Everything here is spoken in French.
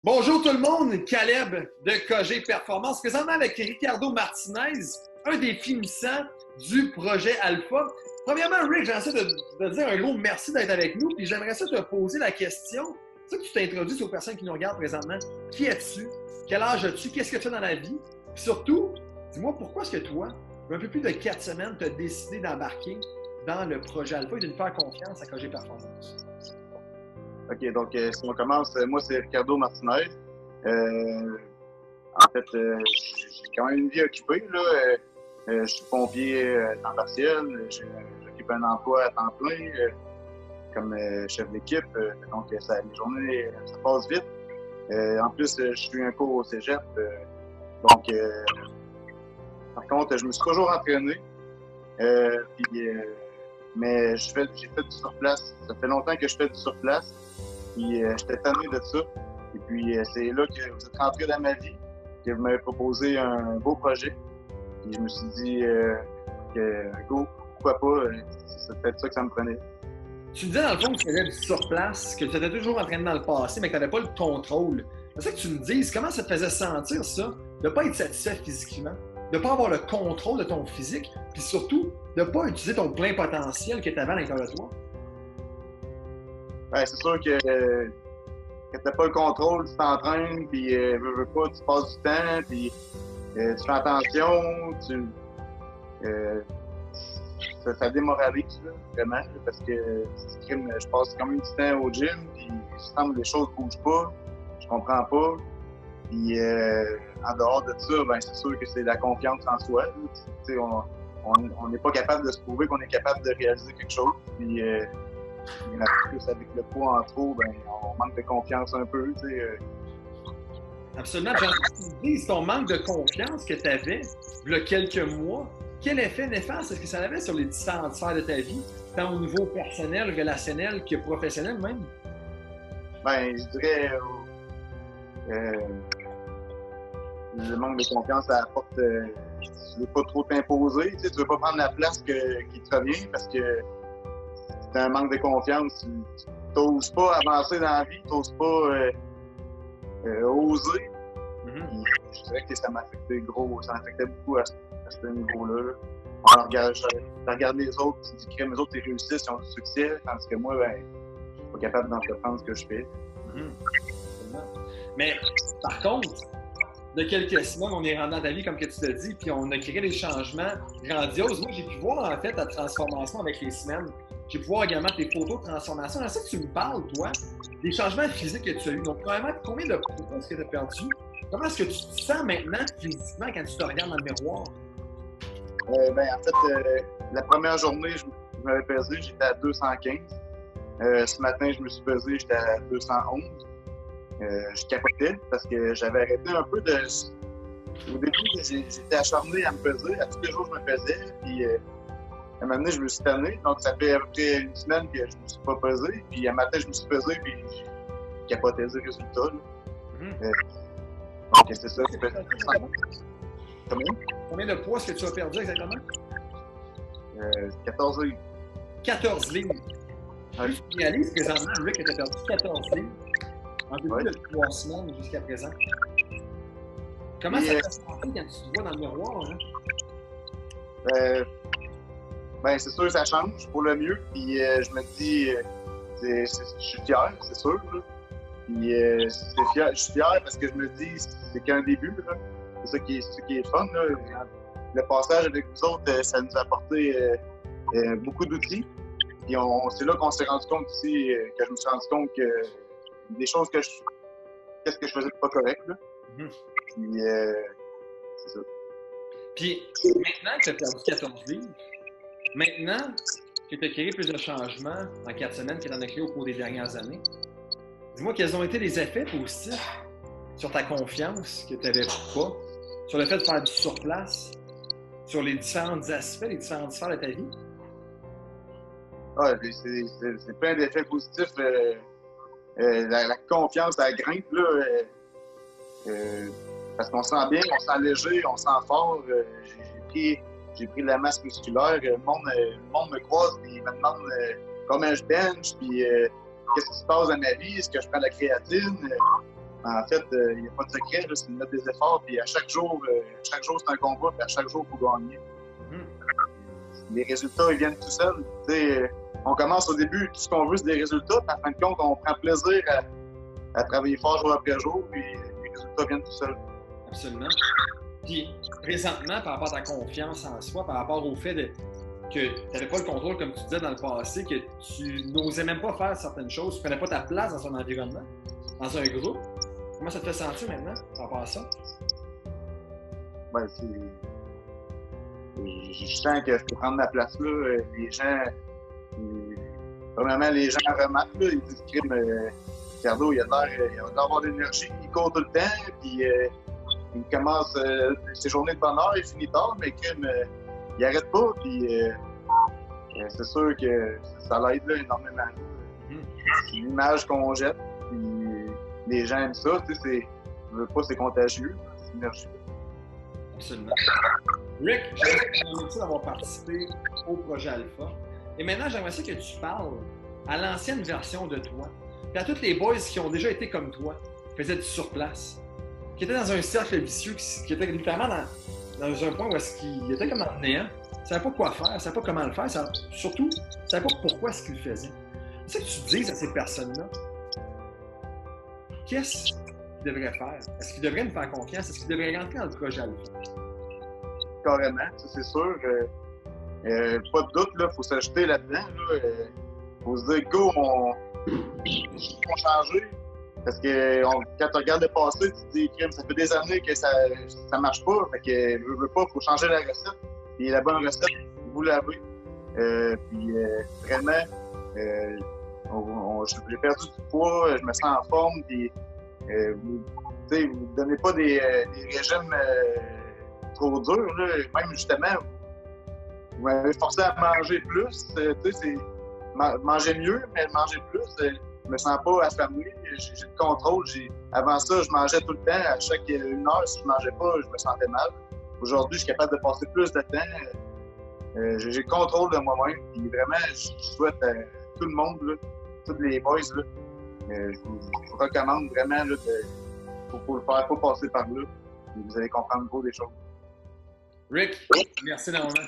Bonjour tout le monde, Caleb de KG Performance, présentement avec Ricardo Martinez, un des finissants du projet Alpha. Premièrement, Rick, j'aimerais ça de dire un gros merci d'être avec nous, puis j'aimerais ça te poser la question. Tu sais que tu t'introduis aux personnes qui nous regardent présentement. Qui es-tu? Quel âge as-tu? Qu'est-ce que tu fais dans la vie? Puis surtout, dis-moi pourquoi est-ce que toi, un peu plus de 4 semaines, tu as décidé d'embarquer dans le projet Alpha et de nous faire confiance à KG Performance? OK, donc si on commence, moi c'est Ricardo Martinez. En fait, j'ai quand même une vie occupée, là. Je suis pompier à temps partiel, j'occupe un emploi à temps plein comme chef d'équipe, donc les journées, ça passe vite. En plus, je suis un cours au cégep, donc par contre, je me suis toujours entraîné. Mais j'ai fait du surplace. Ça fait longtemps que je fais du surplace. Puis j'étais tanné de ça. Et puis c'est là que vous êtes rentré dans ma vie, que vous m'avez proposé un beau projet. Puis je me suis dit que go, pourquoi pas, c'est peut-être ça que ça me prenait. Tu me disais dans le fond que tu faisais du surplace, que tu étais toujours entraîné dans le passé, mais que tu n'avais pas le contrôle. C'est ça que tu me dises, comment ça te faisait sentir ça, de ne pas être satisfait physiquement, de ne pas avoir le contrôle de ton physique, puis surtout, de ne pas utiliser ton plein potentiel que tu avais à l'intérieur de toi? Ouais, c'est sûr que tu n'as pas le contrôle, tu t'entraînes, puis veux pas, tu passes du temps, puis tu fais attention, ça démoralise, là, vraiment, parce que je passe quand même du temps au gym, puis je sens que les choses ne bougent pas, je comprends pas. Puis en dehors de ça, ben c'est sûr que c'est la confiance en soi. On n'est pas capable de se prouver qu'on est capable de réaliser quelque chose. Puis en plus, avec le poids en trop, ben on manque de confiance un peu. Absolument. J'ai envie que tu me dises ton manque de confiance que tu avais il y a quelques mois. Quel effet néfaste est-ce que ça avait sur les différentes sphères de ta vie, tant au niveau personnel, relationnel que professionnel même? Ben, je dirais le manque de confiance, ça apporte. Tu ne veux pas trop t'imposer, tu ne veux pas prendre la place qui te revient parce que c'est un manque de confiance. Tu n'oses pas avancer dans la vie, tu n'oses pas oser. Mm-hmm. Je dirais que ça m'affectait beaucoup à ce niveau-là. Je regarde les autres, tu dis que les autres ils réussissent, ils ont du succès, tandis que moi, ben, je suis pas capable d'entreprendre ce que je fais. Mm-hmm. Mais par contre, de quelques semaines, on est rentré dans ta vie, comme que tu te dis, puis on a créé des changements grandioses. Moi, j'ai pu voir en fait ta transformation avec les semaines. J'ai pu voir également tes photos de transformation. C'est ça que tu me parles, toi, des changements physiques que tu as eu. Donc, premièrement, combien de poids est-ce que tu as perdu? Comment est-ce que tu te sens maintenant physiquement quand tu te regardes dans le miroir? Ben, en fait, la première journée, je m'avais pesé, j'étais à 215. Ce matin, je me suis pesé, j'étais à 211. Je capotais parce que j'avais arrêté un peu de. Au début, j'étais acharné à me peser. À tous les jours, je me pesais. Puis, à un moment donné, je me suis tanné. Donc, ça fait à peu près une semaine que je ne me suis pas pesé. Puis, un matin, je me suis pesé. Puis, je capotais le résultat. Donc, c'est ça. Combien de poids est-ce que tu as perdu exactement? 14 livres. 14 livres. Ouais. Tu réalises présentement, Rick, que tu as perdu 14 livres en peu plus de 3 semaines jusqu'à présent. Comment ça te fait sentir quand tu te vois dans le miroir? Hein? Ben, c'est sûr que ça change pour le mieux. Puis je me dis, je suis fier, c'est sûr. Là. Puis je suis fier parce que je me dis, c'est qu'un début. Là. C'est ça qui est fun. Là. Le passage avec vous autres, ça nous a apporté beaucoup d'outils. Puis c'est là qu'on s'est rendu compte aussi, que je me suis rendu compte que des choses qu'est-ce que je faisais pas correct. Là. Mm-hmm. Puis c'est ça. Puis maintenant que tu as perdu 14 livres, maintenant que tu as créé plusieurs changements en 4 semaines que tu en as créé au cours des dernières années, dis-moi quels ont été les effets positifs sur ta confiance que tu n'avais pas, sur le fait de faire du surplace, sur les différents aspects, les différentes sphères de ta vie? Ah, c'est plein d'effets positifs. La confiance, elle grimpe, là. Parce qu'on se sent bien, on se sent léger, on se sent fort. J'ai pris de la masse musculaire. Le monde me croise et me demande comment je bench, puis qu'est-ce qui se passe dans ma vie, est-ce que je prends de la créatine. En fait, il n'y a pas de secret, c'est de mettre des efforts, puis à chaque jour c'est un combat, puis à chaque jour, il faut gagner. Les résultats, ils viennent tout seuls. On commence au début, tout ce qu'on veut, c'est des résultats, puis en fin de compte, on prend plaisir à travailler fort jour après jour, puis les résultats viennent tout seuls. Absolument. Puis, présentement, par rapport à ta confiance en soi, par rapport au fait que tu n'avais pas le contrôle, comme tu disais dans le passé, que tu n'osais même pas faire certaines choses, tu ne prenais pas ta place dans un environnement, dans un groupe, comment ça te fait sentir maintenant par rapport à ça? Ben, je sens que je peux prendre ma place là. Les gens, premièrement, les gens remarquent, là, ils disent crime, Ricardo, il a l'air d'avoir de l'énergie, il court tout le temps, puis il commence ses journées de bonheur, il finit tard, mais crime, il arrête pas, puis c'est sûr que ça l'aide là, énormément. C'est l'image qu'on jette, puis les gens aiment ça, tu sais, je veux pas, c'est contagieux, c'est énergie. Absolument. Rick, j'aimerais ça d'avoir participé au projet Alpha. Et maintenant, j'aimerais ça que tu parles à l'ancienne version de toi, puis à tous les boys qui ont déjà été comme toi, qui faisaient du surplace, qui étaient dans un cercle vicieux, qui étaient littéralement dans un point où est-ce qu'ils étaient comme dans le néant. Ils ne savaient pas quoi faire, ils ne savaient pas comment le faire, surtout, ils ne savaient pas pourquoi ce qu'ils le faisaient. C'est ça que tu dises à ces personnes-là. Qu'est-ce qu'ils devraient faire? Est-ce qu'ils devraient me faire confiance? Est-ce qu'ils devraient rentrer dans le projet Alpha? Carrément, ça, c'est sûr. Pas de doute, il faut s'ajouter là-dedans. Faut se dire, go, on changer. Parce que quand tu regardes le passé, tu te dis, crime, ça fait des années que ça marche pas. Fait que, veux pas, faut changer la recette. Puis la bonne recette, vous l'avez. Puis vraiment, j'ai perdu du poids, je me sens en forme. Puis, vous ne donnez pas des régimes trop durs. Là. Même justement, vous m'avez forcé à manger plus. C'est manger mieux, mais manger plus. Je me sens pas affamé, j'ai le contrôle. Avant ça, je mangeais tout le temps. À chaque 1 heure, si je mangeais pas, je me sentais mal. Aujourd'hui, je suis capable de passer plus de temps. J'ai le contrôle de moi-même. Puis vraiment, je souhaite à tout le monde, là, tous les boys, là, je vous recommande vraiment là, faut le faire, faut passer par là. Et vous allez comprendre gros des choses. Rick, merci énormément.